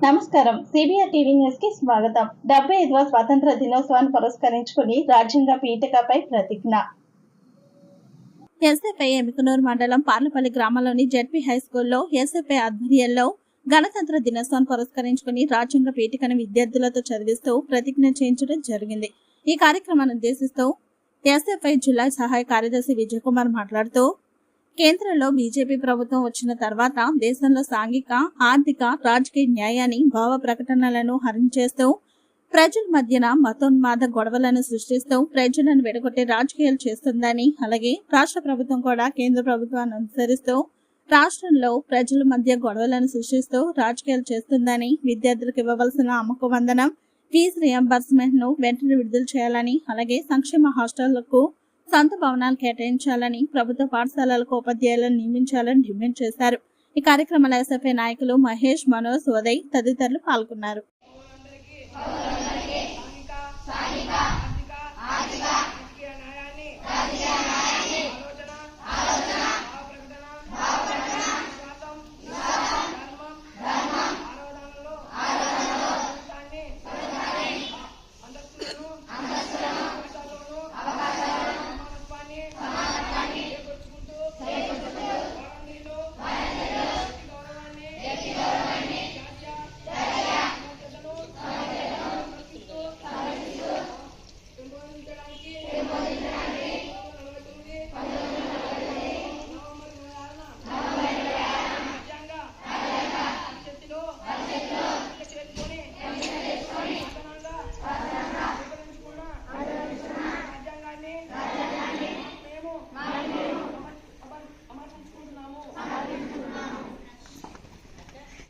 నమస్కారం. CBR TV news కి స్వాగతం. 75వ స్వాతంత్ర దినోత్సవాన్ని పురస్కరించుకుని రాజ్యాంగ పీఠికపై ప్రతిజ్ఞ. ఎస్ఎఫ్ఐ ఎమికనూరు మండలం పార్లపల్లి గ్రామంలోని జెడ్పీ హై స్కూల్లో ఎస్ఎఫ్ఐ ఆధ్వర్యంలో గణతంత్ర దినోత్సవాన్ని పురస్కరించుకుని రాజ్యాంగ పీఠికను విద్యార్థులతో చదివిస్తూ ప్రతిజ్ఞ చేయించడం జరిగింది. ఈ కార్యక్రమాన్ని ఉద్దేశిస్తూ ఎస్ఎఫ్ఐ జిల్లా సహాయ కార్యదర్శి విజయ్ కుమార్ మాట్లాడుతూ, కేంద్రంలో బీజేపీ ప్రభుత్వం వచ్చిన తర్వాత దేశంలో సాంఘిక, ఆర్థిక, రాజకీయ న్యాయాన్ని భావ ప్రకటనలను హరించేస్తూ ప్రజల మధ్యన మతోన్మాద గొడవలను సృష్టిస్తూ ప్రజలను విడగొట్టే రాజకీయాలు చేస్తుందని, అలాగే రాష్ట్ర ప్రభుత్వం కూడా కేంద్ర ప్రభుత్వాన్ని అనుసరిస్తూ రాష్ట్రంలో ప్రజల మధ్య గొడవలను సృష్టిస్తూ రాజకీయాలు చేస్తుందని, విద్యార్థులకు ఇవ్వవలసిన అమ్మకు వందనం, ఫీజు రియంబర్స్మెంట్ ను వెంటనే విడుదల చేయాలని, అలాగే సంక్షేమ హాస్టళ్లకు సొంత భవనాలు కేటాయించాలని, ప్రభుత్వ పాఠశాలలకు ఉపాధ్యాయులను నియమించాలని డిమాండ్ చేశారు. ఈ కార్యక్రమంలో ఎస్ఎఫ్ఐ నాయకులు మహేష్, మనోజ్, ఉదయ్ తదితరులు పాల్గొన్నారు.